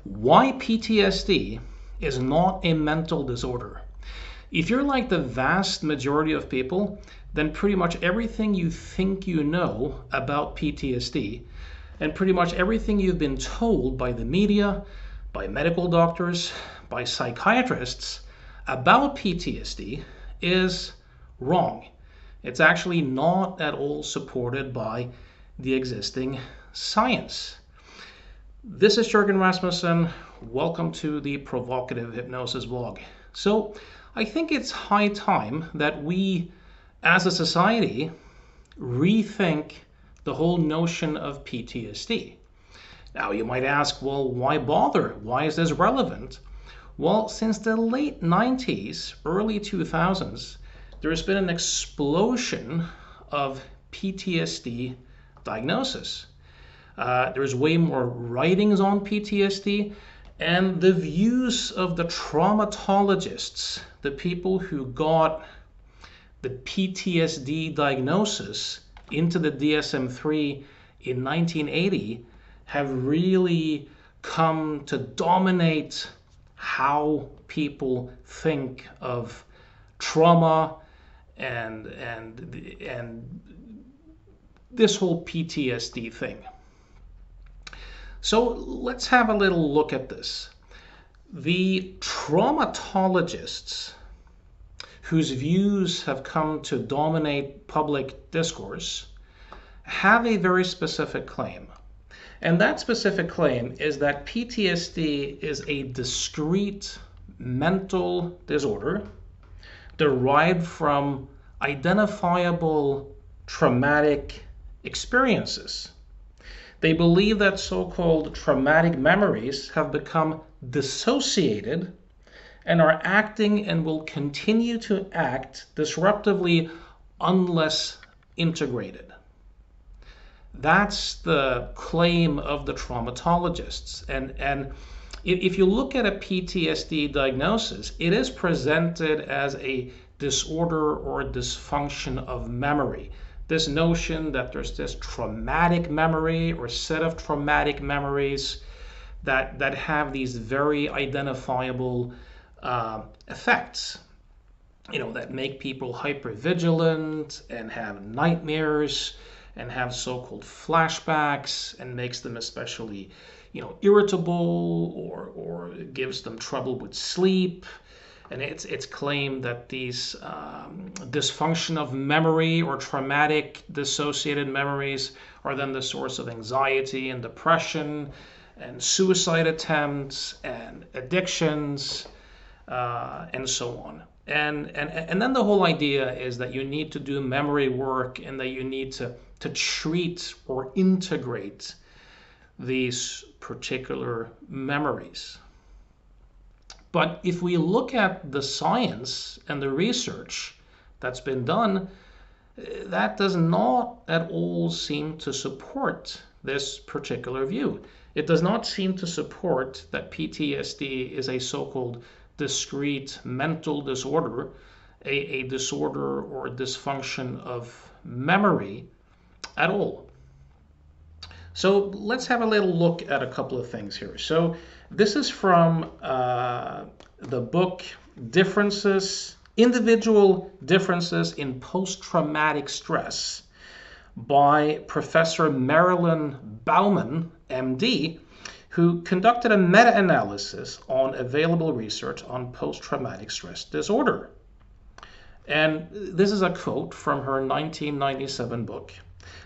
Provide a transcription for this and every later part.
Why PTSD is not a mental disorder. If you're like the vast majority of people, then pretty much everything you think you know about PTSD and pretty much everything you've been told by the media, by medical doctors, by psychiatrists about PTSD is wrong. It's actually not at all supported by the existing science. This is Jürgen Rasmussen. Welcome to the Provocative Hypnosis blog. So I think it's high time that we as a society rethink the whole notion of PTSD. Now you might ask, well, why bother? Why is this relevant? Well, since the late 90s, early 2000s, there has been an explosion of PTSD diagnosis. There's way more writings on PTSD, and the views of the traumatologists, the people who got the PTSD diagnosis into the DSM-3 in 1980, have really come to dominate how people think of trauma and this whole PTSD thing. So let's have a little look at this. The traumatologists whose views have come to dominate public discourse have a very specific claim. And that specific claim is that PTSD is a discrete mental disorder derived from identifiable traumatic experiences. They believe that so-called traumatic memories have become dissociated and are acting and will continue to act disruptively unless integrated. That's the claim of the traumatologists. And if you look at a PTSD diagnosis, it is presented as a disorder or dysfunction of memory. This notion that there's this traumatic memory or set of traumatic memories that have these very identifiable effects, that make people hypervigilant and have nightmares and have so-called flashbacks and makes them especially, irritable or gives them trouble with sleep. And it's claimed that these dysfunction of memory or traumatic dissociated memories are then the source of anxiety and depression and suicide attempts and addictions and so on. And then the whole idea is that you need to do memory work and that you need to treat or integrate these particular memories. But if we look at the science and the research that's been done, that does not at all seem to support this particular view. It does not seem to support that PTSD is a so-called discrete mental disorder, a disorder or dysfunction of memory at all. So let's have a little look at a couple of things here. So this is from the book Individual Differences in Post-Traumatic Stress by Professor Marilyn Bauman, MD, who conducted a meta-analysis on available research on post-traumatic stress disorder. And this is a quote from her 1997 book.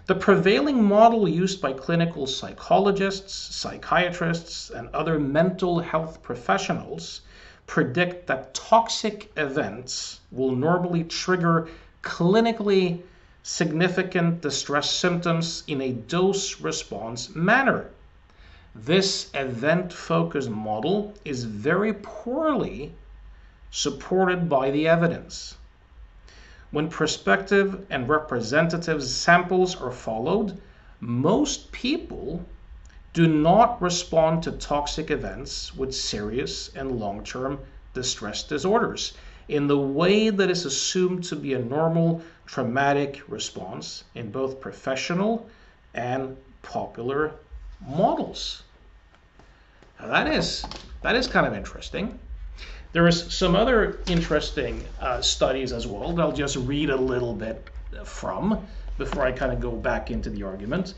The prevailing model used by clinical psychologists, psychiatrists, and other mental health professionals predict that toxic events will normally trigger clinically significant distress symptoms in a dose-response manner. This event-focused model is very poorly supported by the evidence. When prospective and representative samples are followed, most people do not respond to toxic events with serious and long-term distress disorders in the way that is assumed to be a normal traumatic response in both professional and popular models. that is kind of interesting. There is some other interesting studies as well that I'll just read a little bit from before I kind of go back into the argument.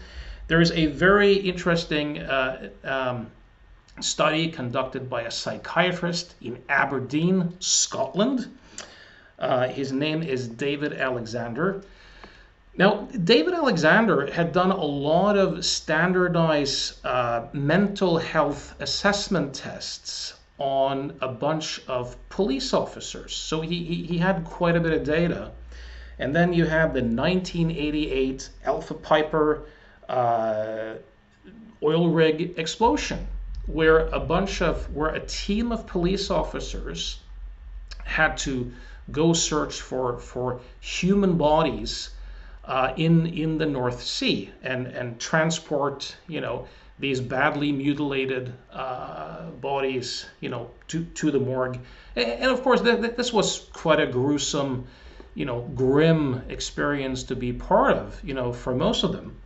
There is a very interesting study conducted by a psychiatrist in Aberdeen, Scotland. His name is David Alexander. Now, David Alexander had done a lot of standardized mental health assessment tests on a bunch of police officers. So he had quite a bit of data. And then you have the 1988 Alpha Piper oil rig explosion, where a team of police officers had to go search for human bodies in the North Sea and transport, these badly mutilated bodies, to the morgue. And of course, this was quite a gruesome, grim experience to be part of, for most of them.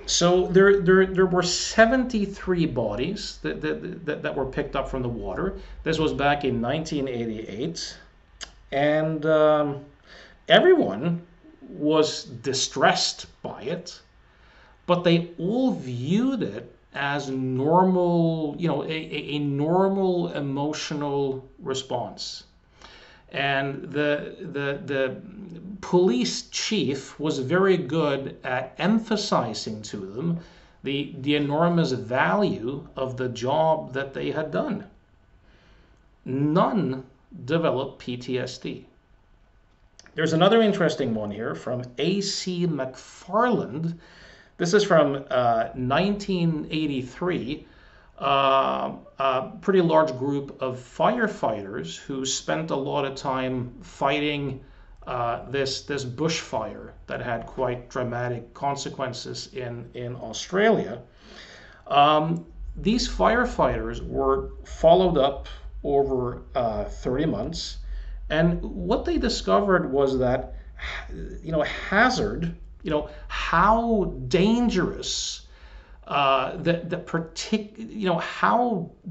So there were 73 bodies that were picked up from the water. This was back in 1988, and everyone was distressed by it, but they all viewed it as normal, a normal emotional response. And the police chief was very good at emphasizing to them the enormous value of the job that they had done. None developed PTSD. There's another interesting one here from A.C. McFarland. This is from 1983. A pretty large group of firefighters who spent a lot of time fighting this bushfire that had quite dramatic consequences in Australia. These firefighters were followed up over 30 months, and what they discovered was that hazard, how dangerous how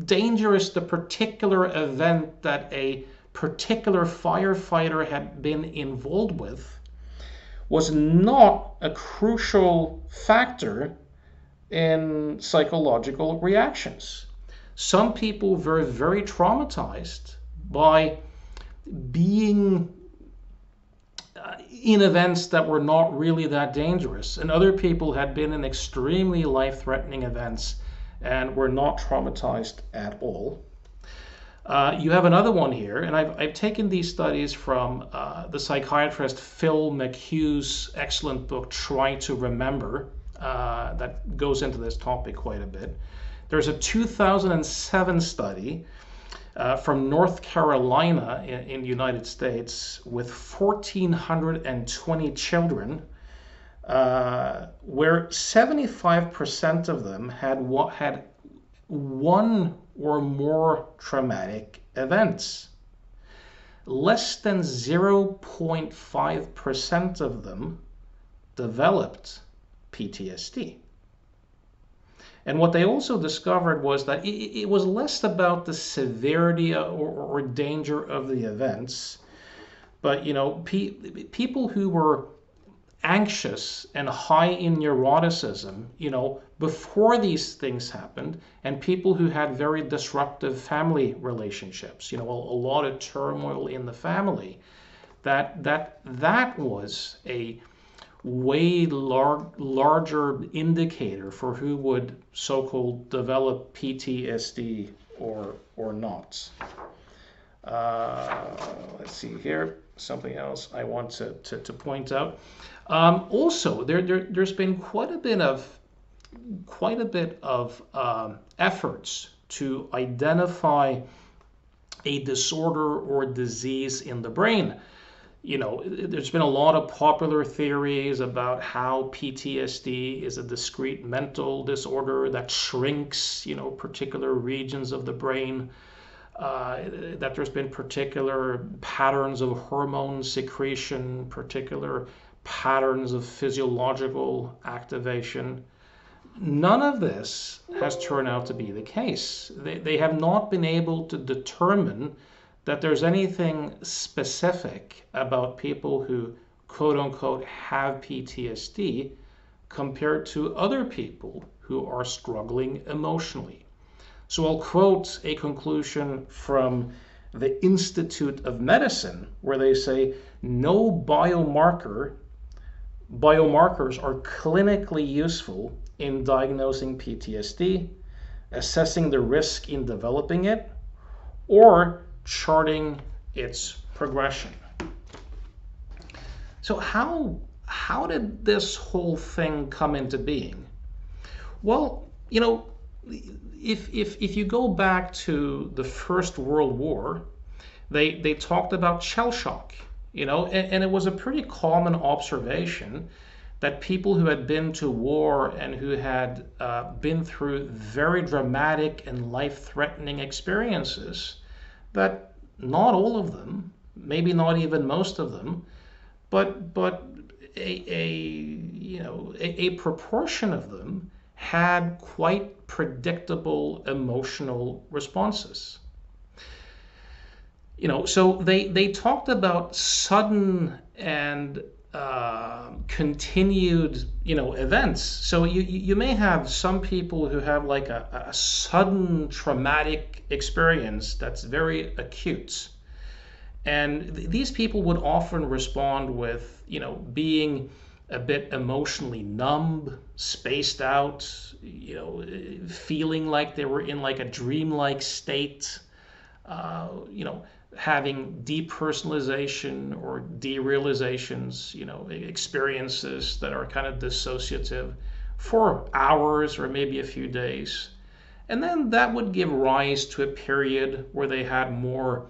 dangerous the particular event that a particular firefighter had been involved with was not a crucial factor in psychological reactions. Some people were very traumatized by being in events that were not really that dangerous, and other people had been in extremely life-threatening events and were not traumatized at all. You have another one here, and I've taken these studies from the psychiatrist Phil McHugh's excellent book, Try to Remember, that goes into this topic quite a bit. There's a 2007 study from North Carolina in the United States with 1,420 children, where 75% of them had one or more traumatic events. Less than 0.5% of them developed PTSD. And what they also discovered was that it was less about the severity or danger of the events, but people who were anxious and high in neuroticism, before these things happened, and people who had very disruptive family relationships, a lot of turmoil in the family, that was a way larger indicator for who would so-called develop PTSD or not. Let's see here, something else I want to point out. Also, there's been quite a bit of efforts to identify a disorder or disease in the brain. There's been a lot of popular theories about how PTSD is a discrete mental disorder that shrinks, particular regions of the brain, that there's been particular patterns of hormone secretion, particular patterns of physiological activation. none of this has turned out to be the case. They have not been able to determine that there's anything specific about people who, quote unquote, have PTSD compared to other people who are struggling emotionally. So I'll quote a conclusion from the Institute of Medicine where they say no biomarkers are clinically useful in diagnosing PTSD, assessing the risk in developing it, or charting its progression. So how did this whole thing come into being? Well, if you go back to the First World War, they talked about shell shock, and it was a pretty common observation that people who had been to war and who had been through very dramatic and life-threatening experiences, that not all of them, maybe not even most of them, but a proportion of them had quite predictable emotional responses. So they talked about sudden and continued, events. So you may have some people who have like a sudden traumatic experience that's very acute. And these people would often respond with, being a bit emotionally numb, spaced out, feeling like they were in like a dreamlike state, having depersonalization or derealizations, experiences that are kind of dissociative for hours or maybe a few days. And then that would give rise to a period where they had more,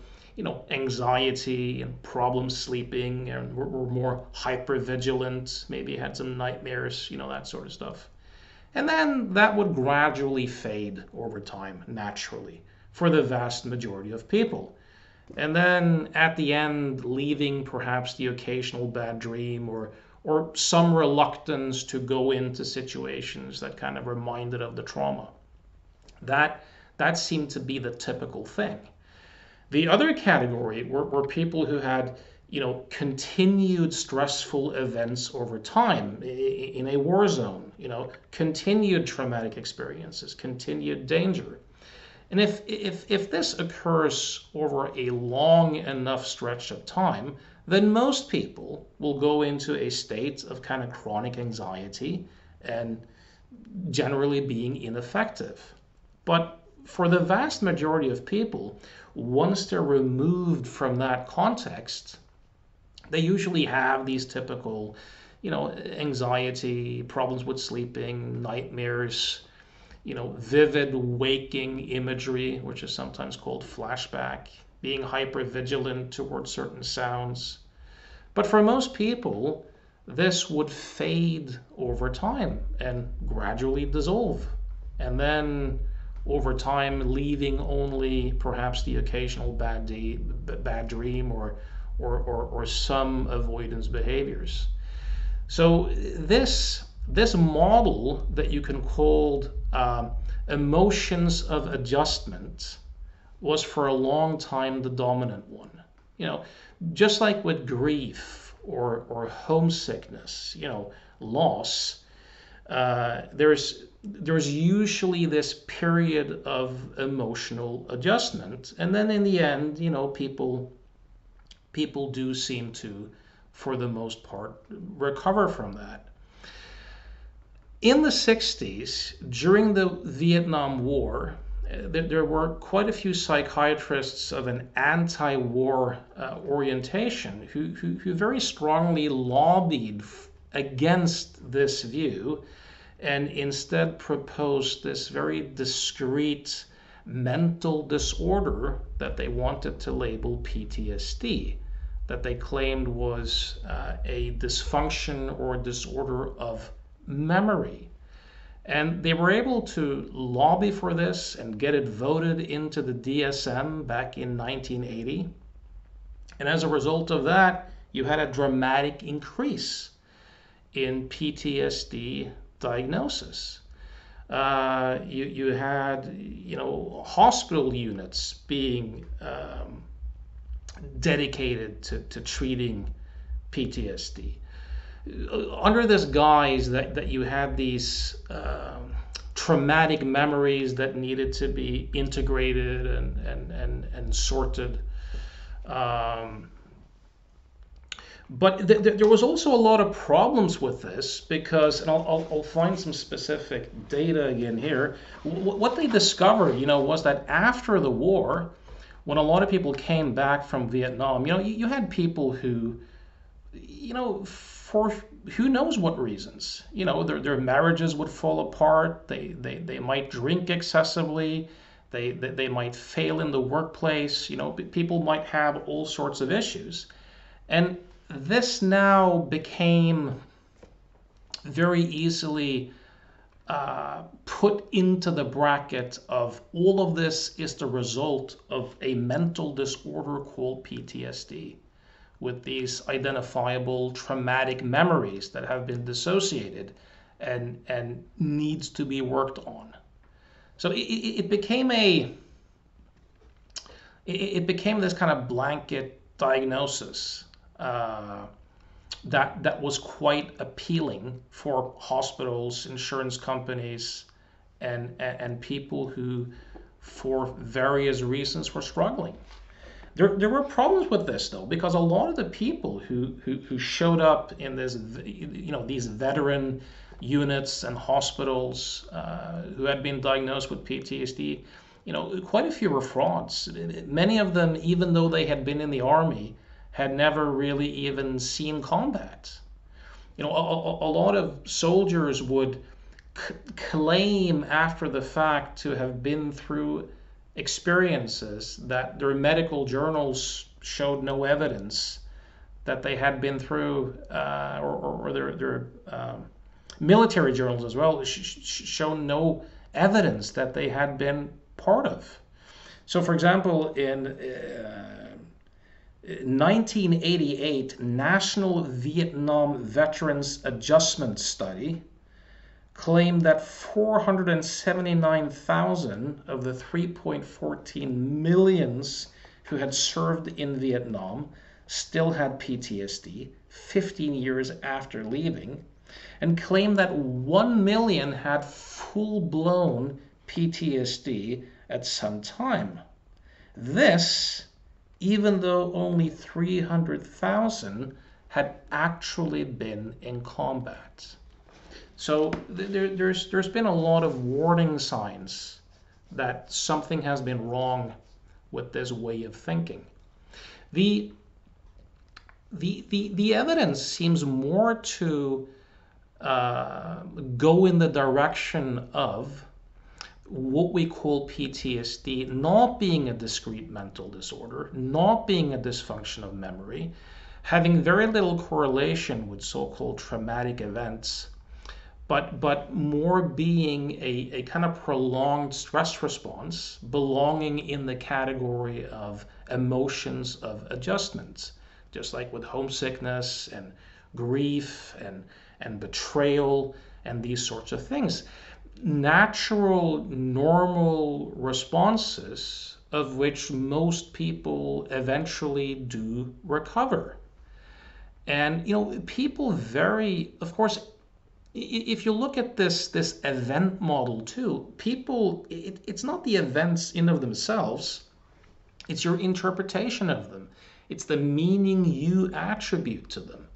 anxiety and problem sleeping and were more hypervigilant, maybe had some nightmares, that sort of stuff. And then that would gradually fade over time, naturally, for the vast majority of people. And then at the end, leaving perhaps the occasional bad dream or some reluctance to go into situations that kind of reminded of the trauma. That seemed to be the typical thing. The other category were people who had, continued stressful events over time in a war zone, continued traumatic experiences, continued danger. And if this occurs over a long enough stretch of time, then most people will go into a state of kind of chronic anxiety and generally being ineffective. But for the vast majority of people, once they're removed from that context, they usually have these typical, anxiety, problems with sleeping, nightmares, vivid waking imagery, which is sometimes called flashback, being hypervigilant towards certain sounds. But for most people, this would fade over time and gradually dissolve. And then over time, leaving only perhaps the occasional bad dream or some avoidance behaviors. So this model that you can call emotions of adjustment was for a long time the dominant one. Just like with grief or homesickness, loss, there's usually this period of emotional adjustment, and then in the end, people do seem to, for the most part, recover from that. In the 60s, during the Vietnam War, there were quite a few psychiatrists of an anti-war orientation who very strongly lobbied against this view and instead proposed this very discrete mental disorder that they wanted to label PTSD, that they claimed was a dysfunction or disorder of memory. And they were able to lobby for this and get it voted into the DSM back in 1980. And as a result of that, you had a dramatic increase in PTSD diagnosis. You had, hospital units being dedicated to treating PTSD. Under this guise that you had these traumatic memories that needed to be integrated and sorted. Um, but there was also a lot of problems with this because, and I'll find some specific data again here. What they discovered, was that after the war, when a lot of people came back from Vietnam, you had people who, for who knows what reasons, their marriages would fall apart. They might drink excessively. They might fail in the workplace. People might have all sorts of issues. And this now became very easily put into the bracket of all of this is the result of a mental disorder called PTSD, with these identifiable traumatic memories that have been dissociated and needs to be worked on. So it became this kind of blanket diagnosis that was quite appealing for hospitals, insurance companies, and people who, for various reasons, were struggling. There were problems with this though, because a lot of the people who showed up in this, these veteran units and hospitals who had been diagnosed with PTSD, quite a few were frauds. Many of them, even though they had been in the army, had never really even seen combat. A lot of soldiers would claim after the fact to have been through experiences that their medical journals showed no evidence that they had been through, or their military journals as well show no evidence that they had been part of. So, for example, in 1988 National Vietnam Veterans Adjustment Study claimed that 479,000 of the 3.14 millions who had served in Vietnam still had PTSD 15 years after leaving, and claimed that 1 million had full-blown PTSD at some time. This, even though only 300,000 had actually been in combat. So there's been a lot of warning signs that something has been wrong with this way of thinking. The evidence seems more to go in the direction of what we call PTSD not being a discrete mental disorder, not being a dysfunction of memory, having very little correlation with so-called traumatic events, but more being a kind of prolonged stress response belonging in the category of emotions of adjustment, just like with homesickness and grief and betrayal and these sorts of things. Natural, normal responses of which most people eventually do recover. And, people vary, of course. If you look at this event model too, people, it's not the events in of themselves, it's your interpretation of them. It's the meaning you attribute to them.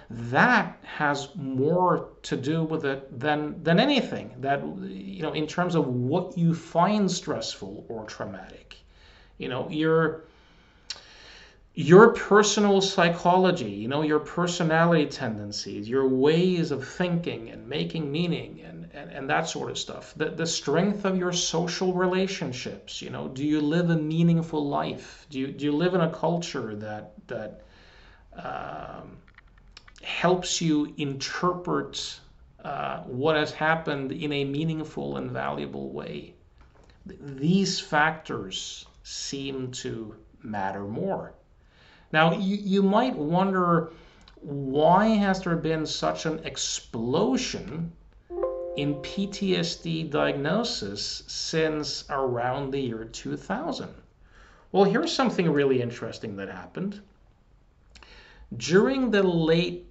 That has more to do with it than anything. That, in terms of what you find stressful or traumatic. Your personal psychology, your personality tendencies, your ways of thinking and making meaning and that sort of stuff. The strength of your social relationships, do you live a meaningful life? Do you live in a culture that helps you interpret what has happened in a meaningful and valuable way? These factors seem to matter more. Now, you might wonder, why has there been such an explosion in PTSD diagnosis since around the year 2000. Well, here's something really interesting that happened. During the late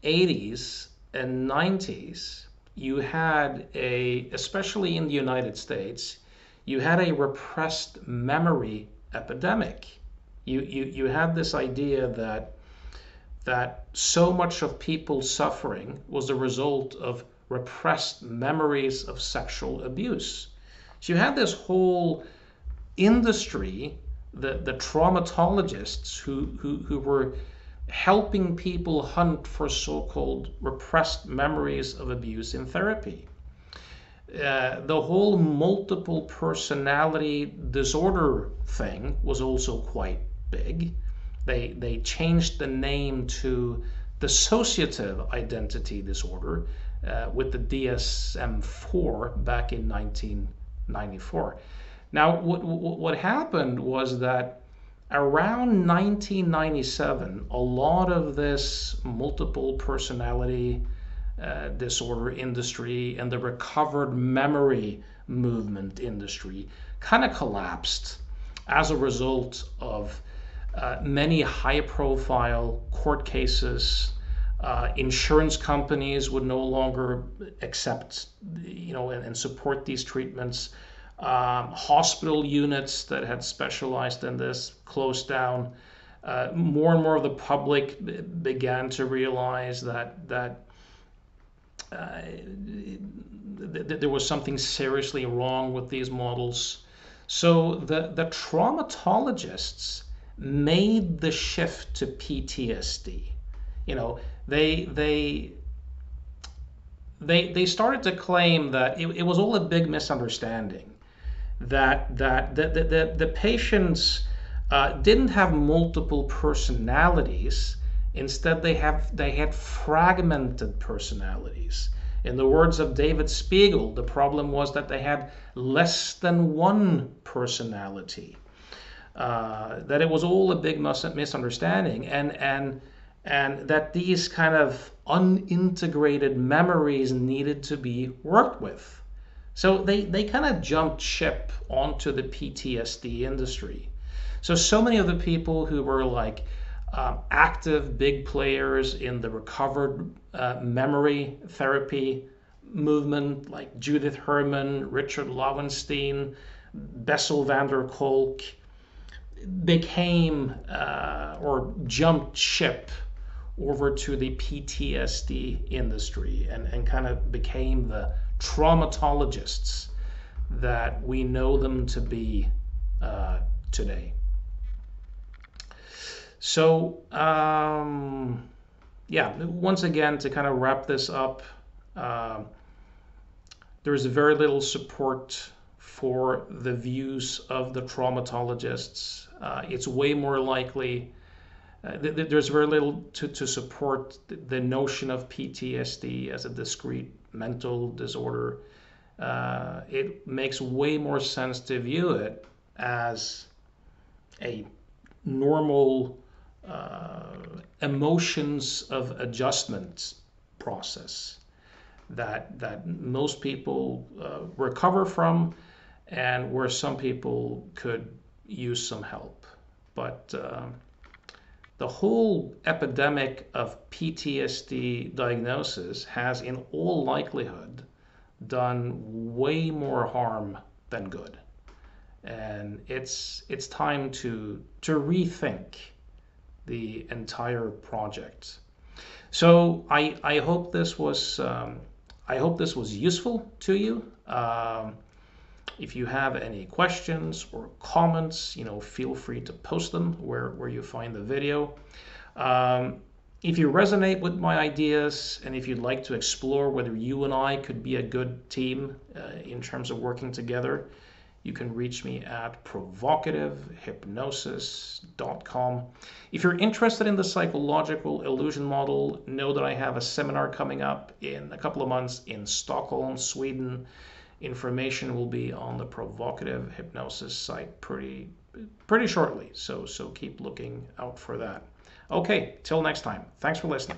80s and 90s, you had especially in the United States, you had a repressed memory epidemic. You had this idea that so much of people's suffering was the result of repressed memories of sexual abuse. So you had this whole industry, the traumatologists who were helping people hunt for so-called repressed memories of abuse in therapy. The whole multiple personality disorder thing was also quite big. They changed the name to dissociative identity disorder with the DSM-4 back in 1994. Now, what happened was that around 1997, a lot of this multiple personality disorder industry and the recovered memory movement industry kind of collapsed as a result of many high-profile court cases. Insurance companies would no longer accept, and support these treatments. Hospital units that had specialized in this closed down. More and more of the public began to realize that there was something seriously wrong with these models. So the traumatologists made the shift to PTSD. They started to claim that it was all a big misunderstanding, that the patients didn't have multiple personalities. Instead, they had fragmented personalities. In the words of David Spiegel, the problem was that they had less than one personality. That it was all a big misunderstanding, and that these kind of unintegrated memories needed to be worked with. So they kind of jumped ship onto the PTSD industry. So many of the people who were like active big players in the recovered memory therapy movement, like Judith Herman, Richard Lowenstein, Bessel van der Kolk, became or jumped ship over to the PTSD industry and kind of became the traumatologists that we know them to be today. So once again, to kind of wrap this up, there's very little support for the views of the traumatologists. It's way more likely there's very little to support the notion of PTSD as a discrete mental disorder. It makes way more sense to view it as a normal emotions of adjustment process that most people recover from, and where some people could use some help. But the whole epidemic of PTSD diagnosis has in all likelihood done way more harm than good. And it's time to rethink the entire project. So I hope this was useful to you. If you have any questions or comments, feel free to post them where you find the video. If you resonate with my ideas, and if you'd like to explore whether you and I could be a good team in terms of working together, you can reach me at provocativhypnosis.com. If you're interested in the psychological illusion model, know that I have a seminar coming up in a couple of months in Stockholm, Sweden. Information will be on the Provocative Hypnosis site pretty shortly, so keep looking out for that. Okay, till next time. Thanks for listening.